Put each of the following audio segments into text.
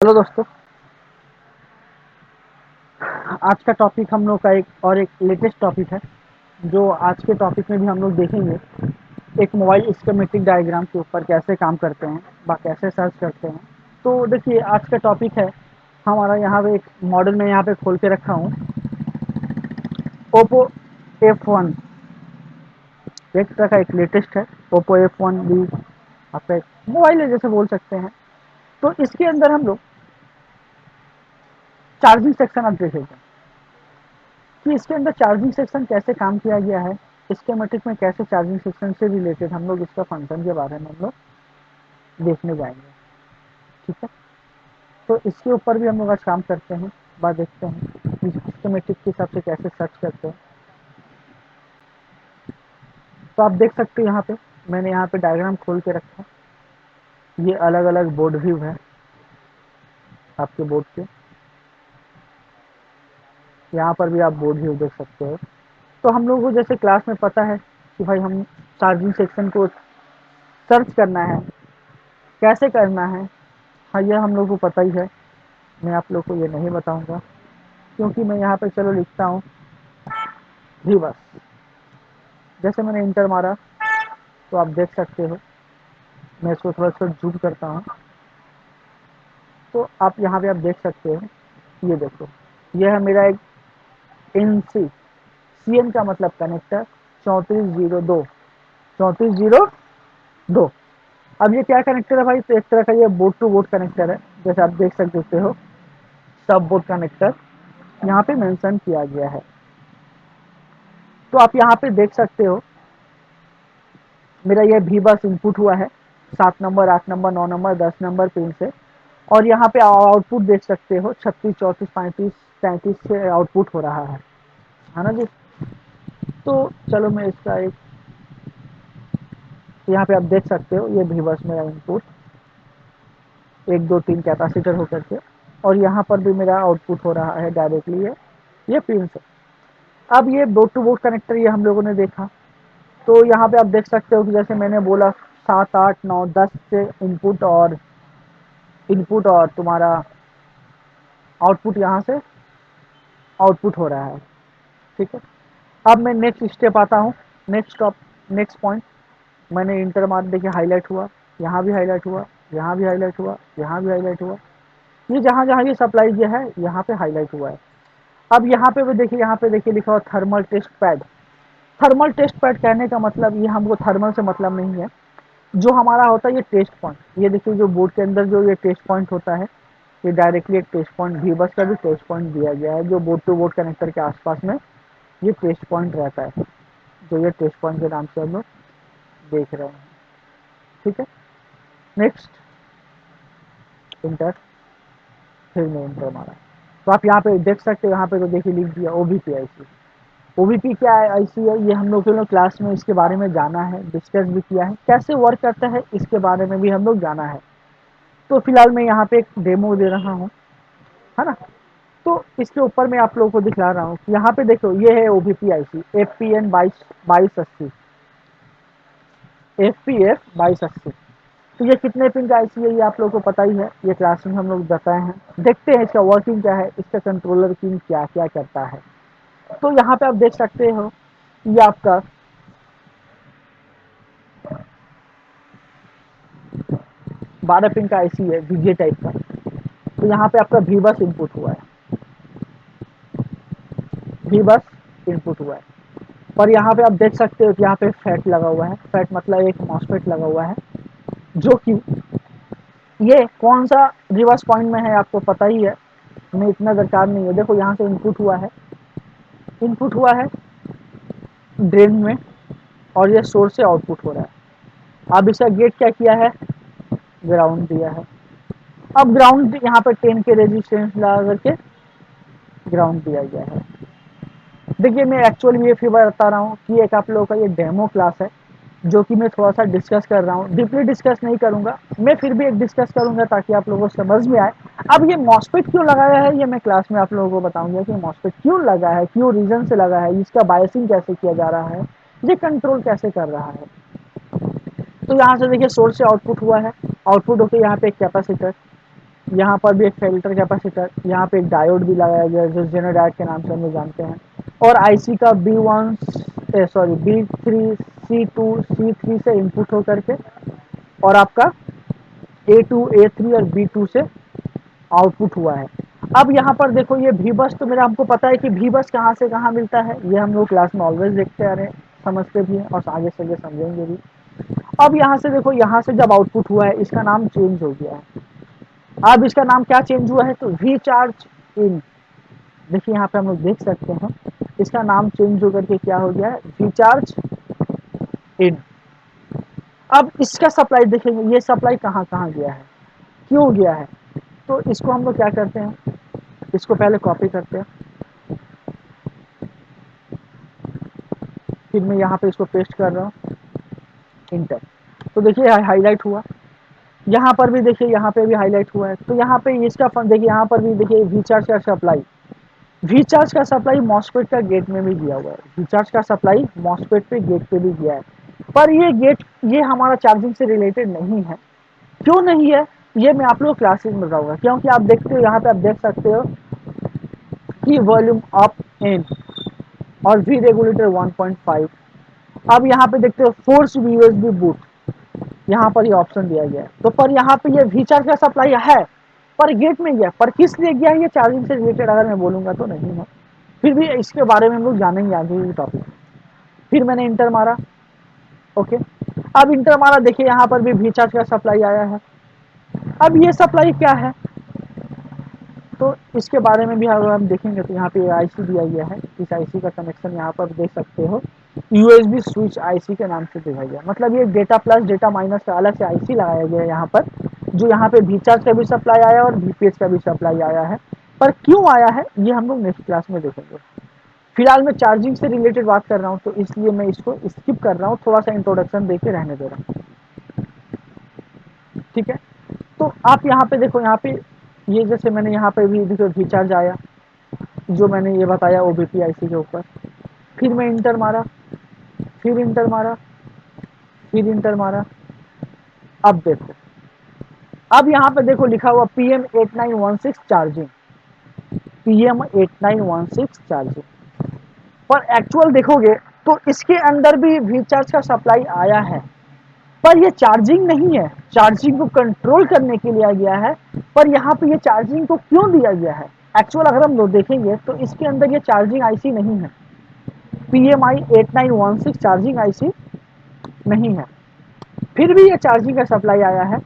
Hello दोस्तों। आज का टॉपिक हम लोग का एक लेटेस्ट टॉपिक है जो आज के टॉपिक में भी हम लोग देखेंगे। एक मोबाइल स्कीमेटिक डायग्राम के ऊपर कैसे काम करते हैं व कैसे सर्च करते हैं। तो देखिए आज का टॉपिक है हमारा। यहाँ पे एक मॉडल में यहाँ पे खोल के रखा हूँ, ओप्पो F1। एक तरह का एक लेटेस्ट है ओप्पो F1 भी। आपका एक मोबाइल है जैसे बोल सकते हैं। तो इसके अंदर हम लोग चार्जिंग सेक्शन आप देखेंगे कि इसके अंदर चार्जिंग सेक्शन कैसे काम किया गया है। स्कीमेटिक में कैसे चार्जिंग सेक्शन से रिलेटेड हम लोग इसका फंक्शन के बारे में हम लोग देखने जाएंगे। ठीक है, तो इसके ऊपर भी हम लोग आज काम करते हैं, बात देखते हैं कि स्कीमेटिक के हिसाब से कैसे सर्च करते हैं। तो आप देख सकते हैं यहाँ पे मैंने यहाँ पे डायग्राम खोल के रखा है। ये अलग अलग बोर्ड व्यू है आपके बोर्ड के। यहाँ पर भी आप बोर्ड व्यू देख सकते हो। तो हम लोगों को जैसे क्लास में पता है कि भाई हम चार्जिंग सेक्शन को सर्च करना है, कैसे करना है। हाँ, यह हम लोग को पता ही है। मैं आप लोग को ये नहीं बताऊंगा क्योंकि मैं यहाँ पे चलो लिखता हूँ भी बस। जैसे मैंने इंटर मारा तो आप देख सकते हो। मैं इसको थोड़ा सा जूम करता हूँ तो आप यहाँ पे आप देख सकते हो। ये देखो, यह है मेरा एक इन सी एन का मतलब कनेक्टर 3402 3402। अब ये क्या कनेक्टर है भाई? तो एक तरह का ये बोर्ड टू बोर्ड कनेक्टर है, जैसे आप देख सकते हो। सब बोर्ड कनेक्टर यहाँ पे मेंशन किया गया है। तो आप यहाँ पे देख सकते हो मेरा ये भी बस इनपुट हुआ है 7 number 8 number 9 number 10 number pin से। और यहाँ पे आउटपुट देख सकते हो 36 34 35 33 से आउटपुट हो रहा है ना जी। तो चलो मैं इसका एक यहाँ पे आप देख सकते हो ये भी बस मेरा इनपुट 1 2 3 कैपेसिटर होकर के। और यहाँ पर भी मेरा आउटपुट हो रहा है डायरेक्टली ये पिन से। अब ये बोर्ड टू बोर्ड कनेक्टर ये हम लोगों ने देखा। तो यहाँ पे आप देख सकते हो कि जैसे मैंने बोला 7 8 9 10 से इनपुट और तुम्हारा आउटपुट यहाँ से आउटपुट हो रहा है। ठीक है, अब मैं नेक्स्ट स्टेप आता हूँ। नेक्स्ट पॉइंट मैंने इंटर मार देखिए हाईलाइट हुआ, यहाँ भी हाईलाइट हुआ, यहाँ भी हाईलाइट हुआ, यहाँ भी हाईलाइट हुआ। ये जहाँ जहाँ ये सप्लाई किया है यहाँ पे हाईलाइट हुआ है। अब यहाँ पे भी देखिए, यहाँ पे देखिए लिखा हुआ thermal test pad. Thermal test pad कहने का मतलब ये हमको थर्मल से मतलब नहीं है। जो हमारा होता है ये टेस्ट पॉइंट, ये देखिए जो बोर्ड के अंदर जो ये टेस्ट पॉइंट होता है, ये डायरेक्टली एक टेस्ट पॉइंट भी बस का भी टेस्ट पॉइंट दिया गया है जो बोर्ड टू बोर्ड कनेक्टर के आसपास में ये टेस्ट पॉइंट रहता है, जो ये टेस्ट पॉइंट के नाम से हम लोग देख रहे हैं। ठीक है, नेक्स्ट इंटर, फिर मैं इंटर मारा। तो आप यहाँ पे देख सकते हो, यहाँ पे तो देखिए लिख दिया ओबीपी आईसी। ओबीपी क्या है, आईसी है, ये हम लोग के लोग क्लास में इसके बारे में जाना है, डिस्कस भी किया है, कैसे वर्क करता है इसके बारे में भी हम लोग जाना है। तो फिलहाल मैं यहाँ पे एक डेमो दे रहा हूँ, है ना। तो इसके ऊपर मैं आप लोगों को दिखला रहा हूँ कि यहाँ पे देखो ये है ओबीपी आईसी FPN 2280, FPF 2280। तो ये कितने पिन का आईसी है ये आप लोगों को पता ही है, ये क्लास में हम लोग बताए हैं। देखते हैं इसका वर्किंग क्या है, इसका कंट्रोलर पिन क्या क्या करता है। तो यहाँ पे आप देख सकते हो ये आपका 12 पिन का आईसी है VGA टाइप का। तो यहाँ पे आपका भी बस इनपुट हुआ है, भी बस इनपुट हुआ है। और यहाँ पे आप देख सकते हो कि यहाँ पे फैट लगा हुआ है। फैट मतलब एक मॉसफेट लगा हुआ है जो कि ये कौन सा रिवर्स पॉइंट में है आपको पता ही है, हमें इतना दरकार नहीं है। देखो यहाँ से इनपुट हुआ है ड्रेन में, और ये सोर्स से आउटपुट हो रहा है। अब इसका गेट क्या किया है, ग्राउंड दिया है। अब ग्राउंड यहाँ पे 10 के रेजिस्टेंस लगा करके ग्राउंड दिया गया है। देखिए मैं एक्चुअली ये फिर बता रहा हूँ कि एक आप लोगों का ये डेमो क्लास है जो कि मैं थोड़ा सा डिस्कस कर रहा हूँ, डीपली डिस्कस नहीं करूँगा मैं, फिर भी एक डिस्कस करूँगा ताकि आप लोगों को समझ में आए। अब ये मॉसफेट क्यों लगाया है ये मैं क्लास में आप लोगों को बताऊंगा कि मॉसफेट क्यों लगा है, क्यों रीजन से लगा है, इसका बायसिंग कैसे किया जा रहा है, ये कंट्रोल कैसे कर रहा है। तो यहाँ से देखिए सोर्स से आउटपुट हुआ है, आउटपुट होकर यहाँ पे एक कैपेसिटर यहाँ पर भी एक फिल्टर कैपेसिटर, यहाँ पे एक डायोड भी लगाया गया है जो जेनो डायोड के नाम से हम लोग जानते हैं। और आईसी का बी थ्री से इनपुट होकर के और आपका A2 A3 और B2 से आउटपुट हुआ है। अब यहाँ पर देखो ये भी बस, तो मेरा हमको पता है कि भी बस कहाँ से कहाँ मिलता है, ये हम लोग क्लास में ऑलवेज देखते आ रहे हैं, समझते भी हैं और आगे से समझेंगे भी। अब यहाँ से देखो, यहाँ से जब आउटपुट हुआ है इसका नाम चेंज हो गया है। अब इसका नाम क्या चेंज हुआ है, तो वी चार्ज इन। देखिए यहाँ पे हम लोग देख सकते हैं इसका नाम चेंज होकर के क्या हो गया है, वी चार्ज इन। अब इसका सप्लाई देखेंगे, ये सप्लाई कहाँ कहाँ गया है, क्यों गया है। तो इसको हम लोग क्या करते हैं, इसको पहले कॉपी करते हैं, फिर मैं यहाँ पे इसको पेस्ट कर रहा हूँ, इंटर। तो देखिए हाईलाइट हुआ, यहाँ पर भी देखिए, यहाँ पे भी हाईलाइट हुआ है। तो यहाँ पे इसका फन देखिए, यहाँ पर भी देखिए वी चार्ज का सप्लाई मॉसफेट का गेट में भी दिया हुआ है, वी चार्ज का सप्लाई मॉसफेट पे गेट पे भी दिया है। पर ये गेट, ये हमारा चार्जिंग से रिलेटेड नहीं है। क्यों नहीं है, ये मैं आप लोग क्लासेस में बताऊंगा। क्योंकि आप देखते हो यहाँ पे, आप देख सकते हो कि वॉल्यूम अप इन और वी रेगुलेटर 1.5। अब यहाँ पे देखते हो फोर्स यूएसबी बूट, यहाँ पर ये ऑप्शन दिया गया है। तो पर यहाँ पे ये वी चार्ज का सप्लाई है पर गेट में गया, पर किस लिए गया है ये चार्जिंग से रिलेटेड अगर मैं बोलूंगा तो नहीं है। फिर भी इसके बारे में हम लोग जानेंगे आगे ये टॉपिक। फिर मैंने इंटर मारा, ओके। अब इंटर मारा, देखिए यहाँ पर भी वी चार्ज का सप्लाई आया है। अब ये सप्लाई क्या है, तो इसके बारे में भी अगर हम देखेंगे तो यहाँ पे आईसी दिया गया है। इस आईसी का कनेक्शन यहाँ पर देख सकते हो, यूएसबी स्विच आईसी के नाम से दिखाया गया। मतलब ये डेटा प्लस डेटा माइनस का अलग से आईसी लगाया गया है यहाँ पर, जो यहाँ पे वी चार्ज का भी सप्लाई आया और वीपीएच का भी सप्लाई आया है। पर क्यों आया है ये हम लोग नेक्स्ट क्लास में देखेंगे। फिलहाल मैं चार्जिंग से रिलेटेड बात कर रहा हूँ, तो इसलिए मैं इसको स्किप कर रहा हूँ, थोड़ा सा इंट्रोडक्शन दे के रहने दे रहा हूँ, ठीक है। तो आप यहाँ पे देखो, यहाँ पे ये जैसे मैंने यहाँ पे भी देखो वी चार्ज आया, जो मैंने ये बताया ओबीपी आईसी के ऊपर। फिर मैं इंटर मारा, फिर इंटर मारा, फिर इंटर मारा। अब देखो, अब यहाँ पे देखो लिखा हुआ PM8916 चार्जिंग, PM8916 चार्जिंग। पर एक्चुअल देखोगे तो इसके अंदर भी वी चार्ज का सप्लाई आया है, पर ये चार्जिंग नहीं है, चार्जिंग को कंट्रोल करने के लिए आ गया है। पर यहाँ पे ये चार्जिंग को क्यों दिया गया है, एक्चुअल अगर हम लोग देखेंगे तो इसके अंदर ये चार्जिंग आईसी नहीं है, PMI8916 चार्जिंग आईसी नहीं है। फिर भी ये चार्जिंग का सप्लाई आया है।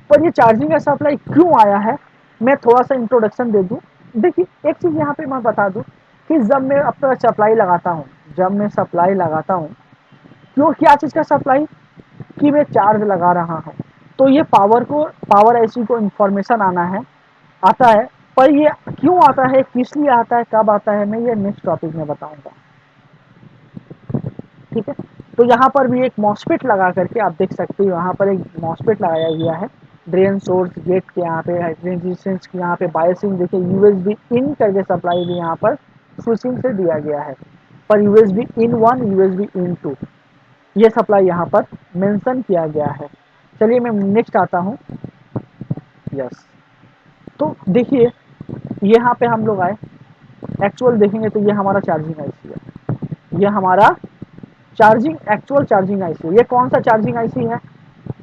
पर ये चार्जिंग का सप्लाई क्यों आया है, मैं थोड़ा सा इंट्रोडक्शन दे दूं। देखिए एक चीज़ यहाँ पे मैं बता दूं कि जब मैं अपना सप्लाई लगाता हूँ, जब मैं सप्लाई लगाता हूँ, क्यों, क्या चीज़ का सप्लाई, कि मैं चार्ज लगा रहा हूँ, तो ये पावर आईसी को इंफॉर्मेशन आना है, आता है। पर ये क्यों आता है, किस लिए आता है, कब आता है, मैं ये नेक्स्ट टॉपिक में बताऊंगा, ठीक है। तो यहाँ पर भी एक मॉसफेट लगा करके आप देख सकते हो, यहाँ पर एक मॉसफेट लगाया गया है ड्रेन सोर्स गेट के यहाँ पे, रेजिस्टेंस की यहाँ पे बायसिंग देखिए, यूएसबी इन करके सप्लाई भी यहाँ पर स्विचिंग से दिया गया है। पर यूएसबी इन 1 यूएसबी इन 2 ये सप्लाई यहाँ पर मेंशन किया गया है। चलिए मैं नेक्स्ट आता हूँ, यस। तो देखिए यहाँ पे हम लोग आए, एक्चुअल देखेंगे तो ये हमारा चार्जिंग आईसी है, ये हमारा चार्जिंग एक्चुअल चार्जिंग आईसी। ये कौन सा चार्जिंग आईसी है,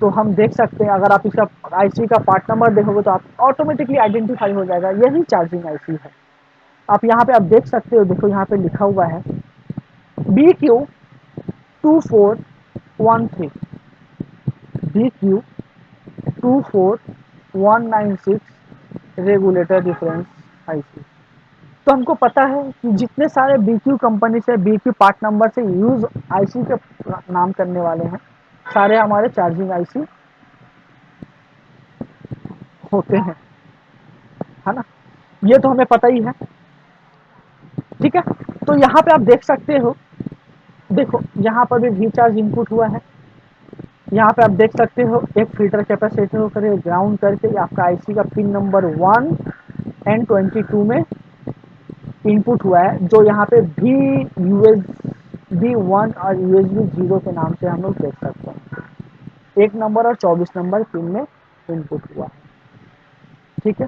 तो हम देख सकते हैं, अगर आप इसका आईसी का पार्ट नंबर देखोगे तो आप ऑटोमेटिकली आइडेंटिफाई हो जाएगा, यही चार्जिंग आईसी है। आप यहाँ पे आप देख सकते हो, देखो यहाँ पे लिखा हुआ है BQ2413, BQ24196 regulator difference IC. तो हमको पता है कि जितने सारे BQ कंपनी से BQ पार्ट नंबर से यूज आईसी के नाम करने वाले हैं, सारे हमारे चार्जिंग आईसी होते हैं, है ना। ये तो हमें पता ही है, ठीक है। तो यहाँ पे आप देख सकते हो, देखो यहाँ पर भी वी चार्ज इनपुट हुआ है। यहाँ पे आप देख सकते हो एक फिल्टर कैपेसिटर होकर ग्राउंड करके आपका आईसी का पिन नंबर 1 एंड 22 में इनपुट हुआ है, जो यहाँ पे भी USB 1 और USB 0 के नाम से हम लोग देख सकते हैं। 1 नंबर और 24 नंबर पिन में इनपुट हुआ है, ठीक है।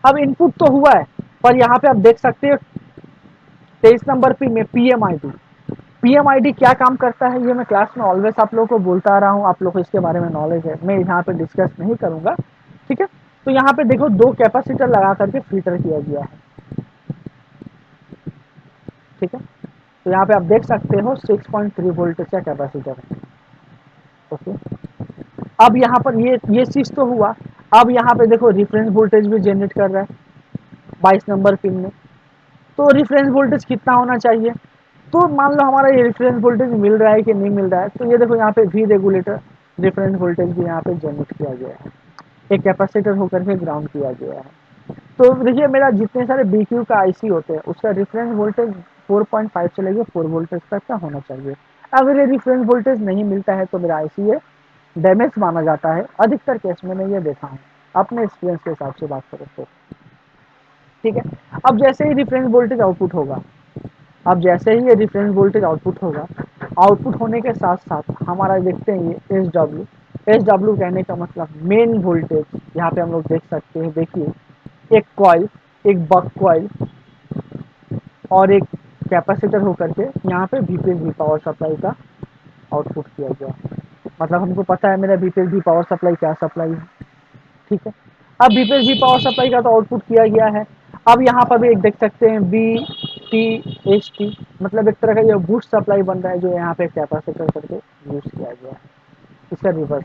अब इनपुट तो हुआ है, पर यहाँ पे आप देख सकते हो 23 नंबर पिन में पीएमआईडी। पीएमआईडी क्या काम करता है ये मैं क्लास में ऑलवेज आप लोगों को बोलता आ रहा हूँ, आप लोग को इसके बारे में नॉलेज है, मैं यहाँ पे डिस्कस नहीं करूंगा। ठीक है, तो यहाँ पे देखो दो कैपेसिटर लगा करके फिल्टर किया गया है। ठीक है, तो यहाँ पे आप देख सकते हो 6.3 वोल्ट का कैपेसिटर है। ओके, अब यहाँ पर ये चीज तो हुआ। अब यहाँ पे देखो रिफरेंस वोल्टेज भी जनरेट कर रहा है 22 नंबर पिन में। तो रिफरेंस वोल्टेज कितना होना चाहिए? तो मान लो हमारा ये रिफरेंस वोल्टेज मिल रहा है कि नहीं मिल रहा है, तो ये देखो यहाँ पे वी रेगुलेटर रिफरेंस वोल्टेज भी यहाँ पे जनरेट किया गया है, एक कैपेसिटर होकर के ग्राउंड किया गया है। तो देखिए मेरा जितने सारे बी क्यू का आईसी होते हैं उसका रिफरेंस वोल्टेज 4.5 से लेकर 4 वोल्टेज तक का होना चाहिए। अगर ये रिफरेंस वोल्टेज नहीं मिलता है तो मेरा आईसी ये डैमेज माना जाता है। अधिकतर केस में मैं ये देखा हूँ, अपने एक्सपीरियंस के हिसाब से बात करें तो। ठीक है, अब जैसे ही रिफरेंस वोल्टेज आउटपुट होगा, अब जैसे ही ये रिफरेंस वोल्टेज आउटपुट होगा, आउटपुट होने के साथ साथ हमारा देखते हैं ये एस डब्ल्यू कहने का मतलब मेन वोल्टेज। यहाँ पे हम लोग देख सकते हैं, देखिए एक कॉइल, एक बक कॉइल और एक कैपेसिटर होकर के यहाँ पे बीपीएसबी पावर सप्लाई का आउटपुट किया गया। मतलब हमको पता है मेरा बीपीएसबी पावर सप्लाई क्या सप्लाई है। ठीक है, अब बीपीएसबी पावर सप्लाई का तो आउटपुट किया गया है। अब यहाँ पर भी एक देख सकते हैं बी टी एच टी, मतलब एक तरह का ये बूस्ट सप्लाई बन रहा है जो यहाँ पे कैपेसिटर करके यूज किया गया है, इसका रिवर्स।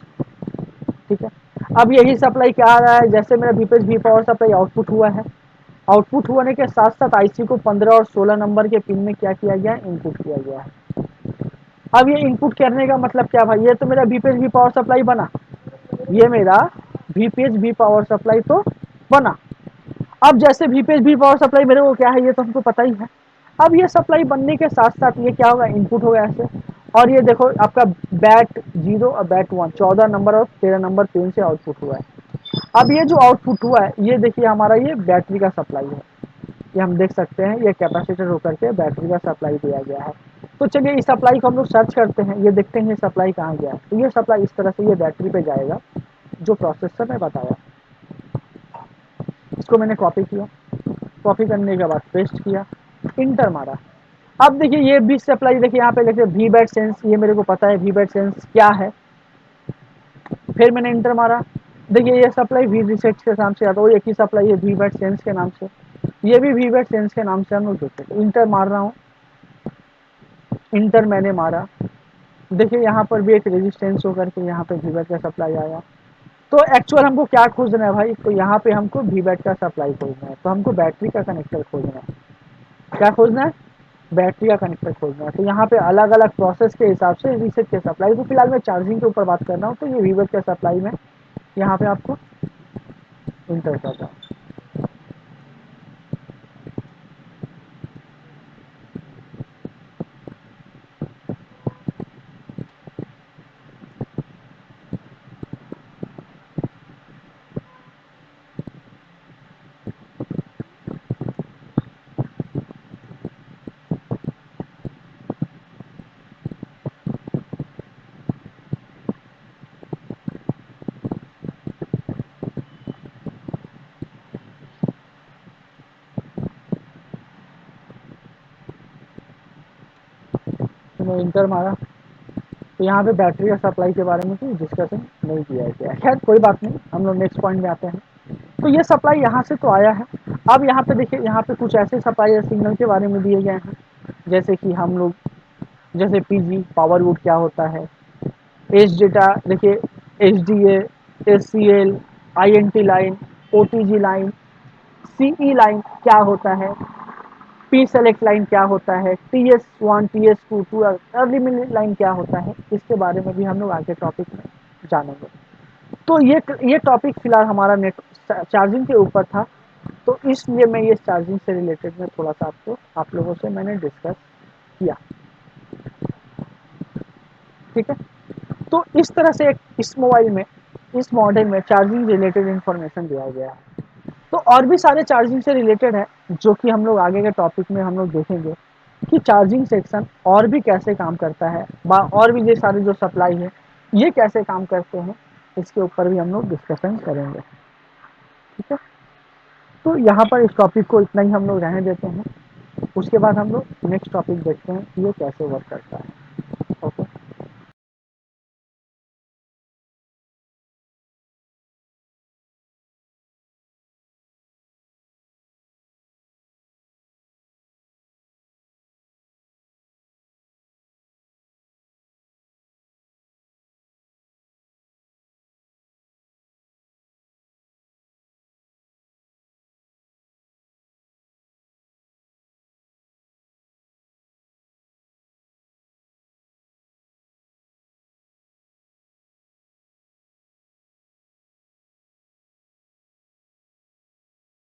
ठीक है, अब यही सप्लाई क्या आ रहा है, जैसे मेरा बीपीएसबी पावर सप्लाई आउटपुट हुआ है, आउटपुट होने के साथ साथ आईसी को 15 और 16 नंबर के पिन में क्या किया गया है, इनपुट किया गया है। अब ये इनपुट करने का मतलब क्या भाई, ये तो मेरा बीपीएसबी पावर सप्लाई बना, ये मेरा वीपीएसबी पावर सप्लाई तो बना। अब जैसे वीपीएसबी पावर सप्लाई मेरे को क्या है ये तो हमको पता ही है। अब ये सप्लाई बनने के साथ साथ ये क्या होगा, इनपुट होगा ऐसे। और ये देखो आपका बैट जीरो और बैट वन 14 नंबर और 13 नंबर पिन से आउटपुट हुआ है। अब ये जो आउटपुट हुआ है ये देखिए हमारा ये बैटरी का सप्लाई है, ये हम देख सकते हैं ये कैपेसिटर होकर के बैटरी का सप्लाई दिया गया है। तो चलिए इस सप्लाई को हम लोग सर्च करते हैं, ये देखते हैं ये सप्लाई कहाँ गया है। तो ये सप्लाई इस तरह से ये बैटरी पे जाएगा, जो प्रोसेसर ने बताया। इसको मैंने कॉपी किया, कॉपी करने के बाद पेस्ट किया, इंटर मारा। अब देखिए ये भी सप्लाई, देखिए यहाँ पे देखिए वी बैट सेंस, ये मेरे को पता है वी बैट सेंस क्या है। फिर मैंने इंटर मारा, देखिए ये सप्लाई वी रिसेट के नाम से आता है, एक ही सप्लाई है वी बैट सेंस के नाम से, ये भी वी बैट सेंस के नाम से हम लोग देते। इंटर मार रहा हूँ, इंटर मैंने मारा, देखिए यहाँ पर भी एक रेजिस्टेंस होकर के यहाँ पे वी बैट का सप्लाई आया। तो एक्चुअल हमको क्या खोजना है भाई, तो यहाँ पे हमको वी बैट का सप्लाई खोजना है, तो हमको बैटरी का कनेक्टर खोजना है। क्या खोजना है, बैटरी का कनेक्टर खोजना है। तो यहाँ पे अलग अलग प्रोसेस के हिसाब से रीसेट के सप्लाई, तो फिलहाल मैं चार्जिंग के ऊपर बात कर रहा हूँ, तो ये वी बैट का सप्लाई में यहाँ पे आपको इंटर कर रहा हूँ। तो मैं इंटर मारा, तो यहाँ पे बैटरी का सप्लाई के बारे में कोई डिस्कशन नहीं किया गया। खैर कोई बात नहीं, हम लोग नेक्स्ट पॉइंट में आते हैं। तो ये सप्लाई यहाँ से तो आया है। अब यहाँ पे देखिए, यहाँ पे कुछ ऐसे सप्लाई सिग्नल के बारे में दिए गए हैं, जैसे कि हम लोग, जैसे पीजी पावर वुड क्या होता है, एच डेटा देखिए, H D S C L, I N T line, O T G line, C E line क्या होता है, पी सेलेक्ट लाइन क्या होता है, T S one T S two early mid line क्या होता है, इसके बारे में भी हम लोग आगे टॉपिक में जानेंगे। तो ये टॉपिक फिलहाल हमारा नेट चार्जिंग के ऊपर था, तो इसलिए मैं ये चार्जिंग से रिलेटेड में थोड़ा सा आपको आप लोगों से मैंने डिस्कस किया। ठीक है, तो इस तरह से एक इस मोबाइल में, इस मॉडल में चार्जिंग रिलेटेड इंफॉर्मेशन दिया गया है। तो और भी सारे चार्जिंग से रिलेटेड है, जो कि हम लोग आगे के टॉपिक में हम लोग देखेंगे कि चार्जिंग सेक्शन और भी कैसे काम करता है, और भी ये सारे जो सप्लाई है ये कैसे काम करते हैं, इसके ऊपर भी हम लोग डिस्कशन करेंगे। ठीक है। तो यहाँ पर इस टॉपिक को इतना ही हम लोग रहने देते हैं। उसके बाद हम लोग नेक्स्ट टॉपिक देखते हैं कि ये कैसे वर्क करता है।